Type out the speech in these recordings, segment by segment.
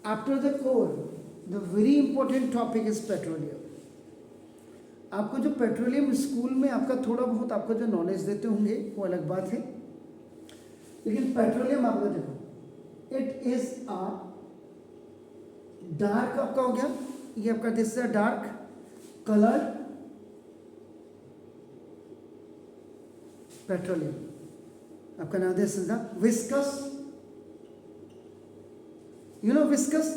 After the core the very important topic is petroleum. आपको जो petroleum school में आपका थोड़ा बहुत आपको जो नॉलेज देते होंगे वो अलग बात है, लेकिन पेट्रोलियम आपको देखो इट इज अ डार्क, आपका हो गया ये आपका this is dark colour petroleum. आपका नाम this is the viscous, you know viscous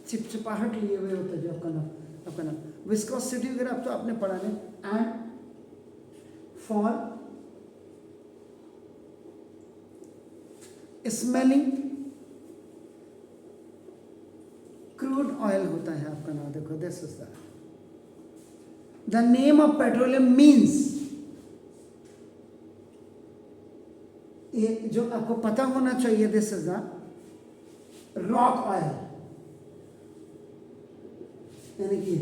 चिपचिपाहट लिए हुए होता है जो आपका नाम विस्कोसिटी वगैरह अब तो आपने पढ़ा है. And for smelling crude oil होता है आपका नाम. देखो this is the name of petroleum means, ये जो आपको पता होना चाहिए, this is the rock oil, यानी कि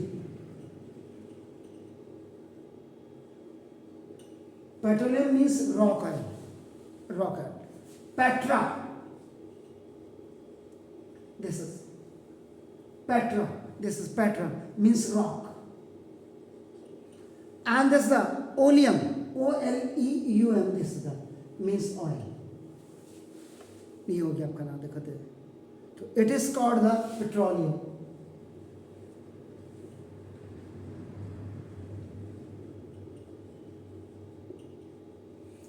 petroleum means rock oil. Petra, this is petra, this is petra means rock. And this is the oleum, oleum, this is the means oil. ये हो गया आपका नाम. देखते हैं तो it is called the petroleum.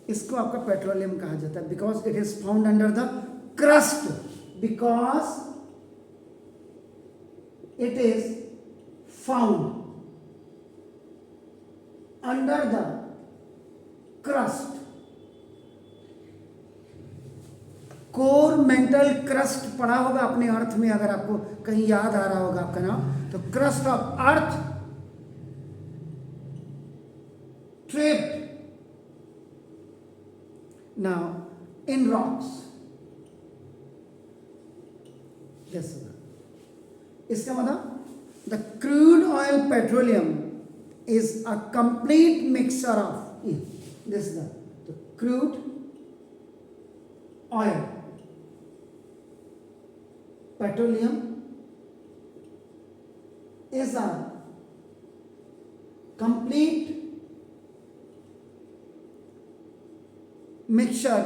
इसको आपका पेट्रोलियम कहा जाता है because it is found under the crust, because it is found under the crust. Core mantle crust पढ़ा होगा अपने अर्थ में, अगर आपको कहीं याद आ रहा होगा आपका नाम, तो crust of earth tripped now in rocks. Yes sir. इसका मतलब the crude oil petroleum is a complete mixture of this is the crude oil petroleum is a complete mixture,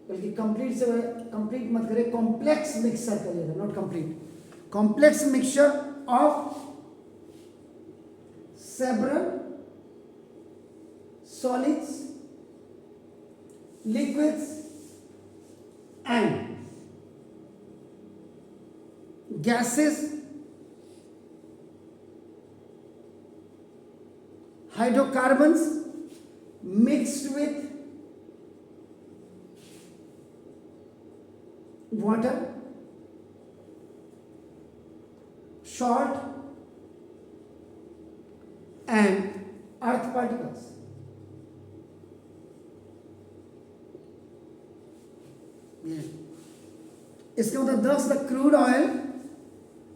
बल्कि कंप्लीट से कंप्लीट मत करें, कॉम्प्लेक्स मिक्सचर करिएगा, not complete, complex mixture of several solids, liquids and gases, hydrocarbons mixed with water, salt and earth particles. इसके मतलब thus the crude oil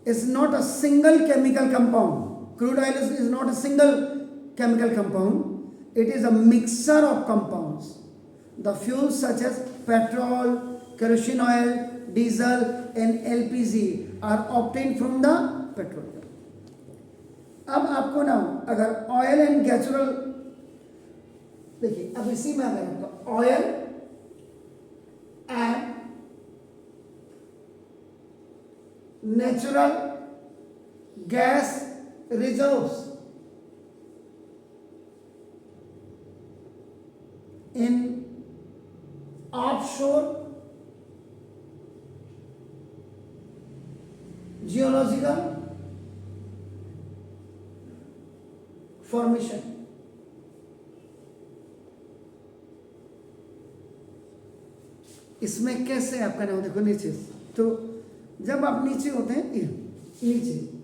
is not a single chemical compound. Crude oil is not a single chemical compound. It is a mixture of compounds. The fuels such as petrol, kerosene oil, diesel and LPG are obtained from the petroleum. अब आपको ना अगर oil and natural, देखिए अब इसी में अगर आपका oil and natural gas reserves in offshore geological formation. इसमें कैसे आपका नाम देखो नीचे, तो जब आप नीचे होते हैं नीचे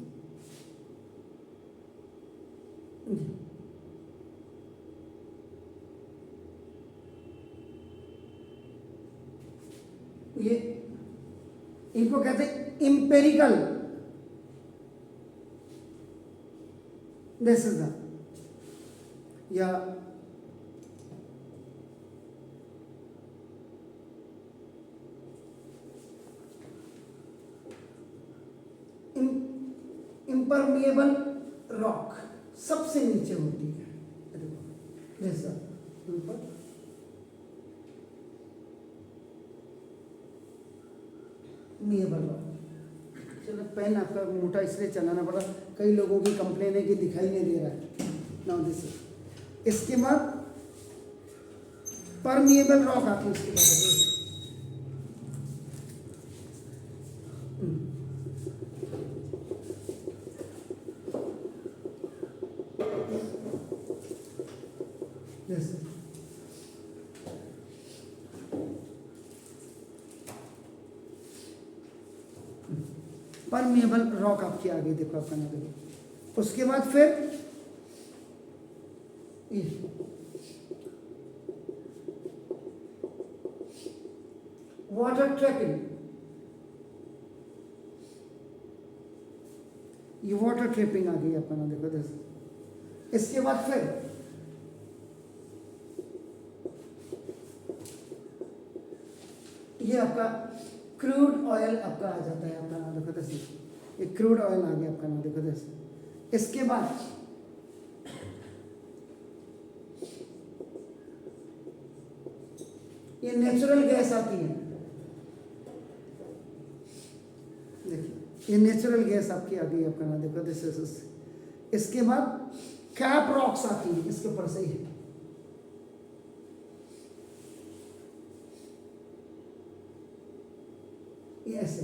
ये इनको कहते हैं इंपेरिकल, दिस इज द या इम्परमिएबल रॉक सबसे नीचे होती है, जैसा इम्परमिएबल रॉक। चलो पेन आपका मोटा इसलिए चलाना पड़ा, कई लोगों की कंप्लेन है कि दिखाई नहीं दे रहा है। नाउ दिस इसके बाद परमिएबल रॉक आती है, उसके बाद परमिएबल रॉक आपके आगे देखो, आपका ना देखो। उसके बाद फिर वाटर ट्रैपिंग, ये वाटर ट्रैपिंग आ गई आपका ना देखो दस। इसके बाद फिर ये आपका क्रूड ऑयल आपका आ जाता है, आपका नाम देखो दस, ये क्रूड ऑयल आ गया आपका नाम देखो दस। इसके बाद ये नेचुरल गैस आती है, देखिए ये नेचुरल गैस आपकी आ गई आपका नाम देखो दस। इसके बाद कैप रॉक्स आती है, इसके ऊपर से ही ऐसे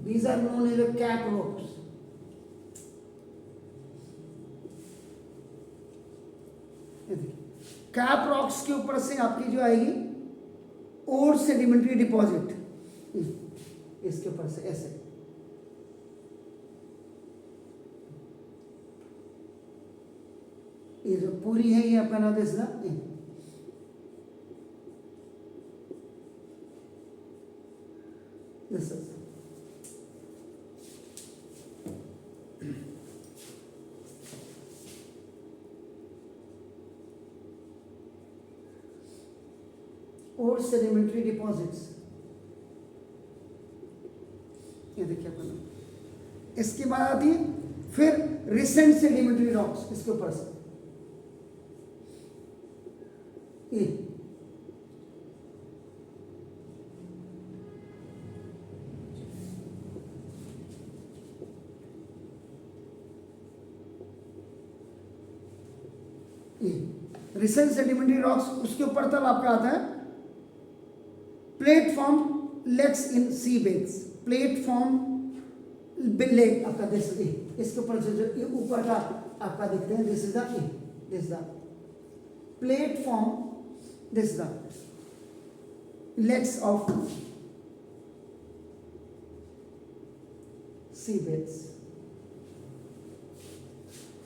these are known as a cap rocks। Cap rocks के ऊपर से आपकी जो आएगी और सेडिमेंट्री डिपॉजिट, इसके ऊपर से ऐसे ये जो पूरी है ये आपका नाम देना, और सेडिमेंट्री डिपॉजिट्स, ये देखिए अपना। इसके बाद आती है फिर रिसेंट सेडिमेंट्री रॉक्स, इसके ऊपर से ये रिसेंट सेडिमेंट्री रॉक्स। उसके ऊपर तब आपका आता है platform lakes in sea beds, platform lake आपका दिस, इसके ऊपर जो ये ऊपर का आपका देखते हैं, this is the platform, this the lakes of sea beds,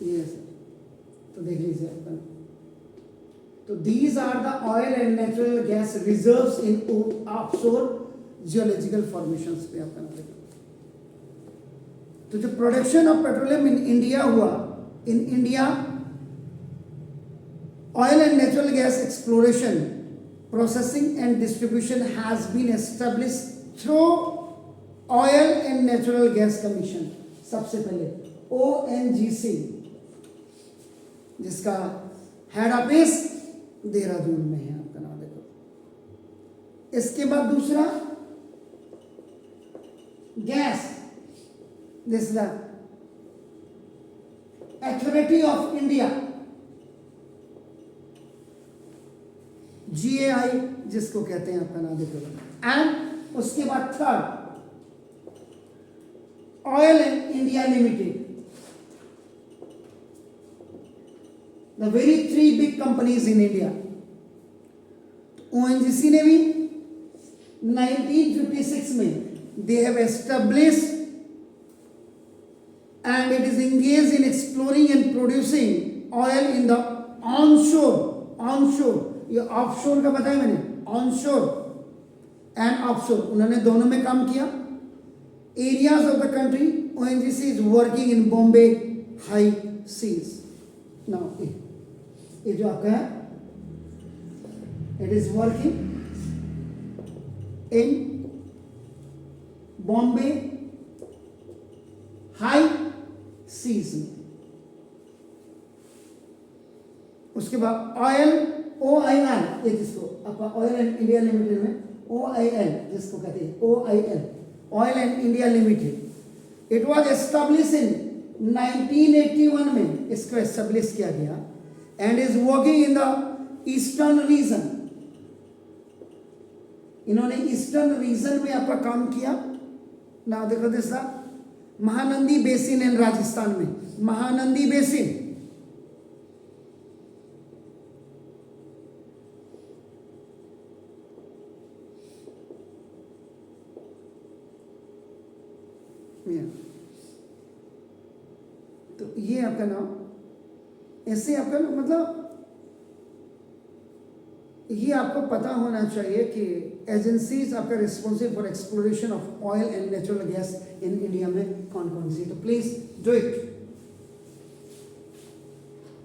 ये तो देख लीजिए आपका। तो these are the oil and natural gas reserves in offshore geological formations पे आपका नाम। तो जो production of petroleum in India हुआ, in India oil and natural gas exploration, processing and distribution has been established through oil and natural gas commission. सबसे पहले ONGC, जिसका head office Dehradun में है आपका नाम देखो। इसके बाद दूसरा gas, this the authority of India, GAI जिसको कहते हैं आपका नाम देखो। एंड उसके बाद third oil and India limited, the very three big companies in India। ONGC ने भी 1956 में they have established and it is engaged in exploring and producing oil in the onshore, ये offshore का बताया मैंने, onshore and offshore, उन्होंने दोनों में काम किया। areas of the country, ONGC is working in Bombay high seas. Now, ये जो आपका है, it is working in Bombay high seas में. उसके बाद ऑयल OIL, ये जिसको आपका ऑयल एंड इंडिया लिमिटेड में OIL जिसको कहते हैं OIL, oil and India limited, it was establish in 1981 में इसको एस्टैब्लिश किया गया and is working in the eastern region. इन्होंने ईस्टर्न रीजन में आपका काम किया ना. देखो दिस महानंदी बेसिन इन राजस्थान में, महानंदी बेसिन, तो ये आपका नाम ऐसे आपका मतलब ये आपको पता होना चाहिए कि एजेंसीज आपका responsible for exploration of oil and natural gas in India में कौन कौन सी. तो प्लीज डू इट.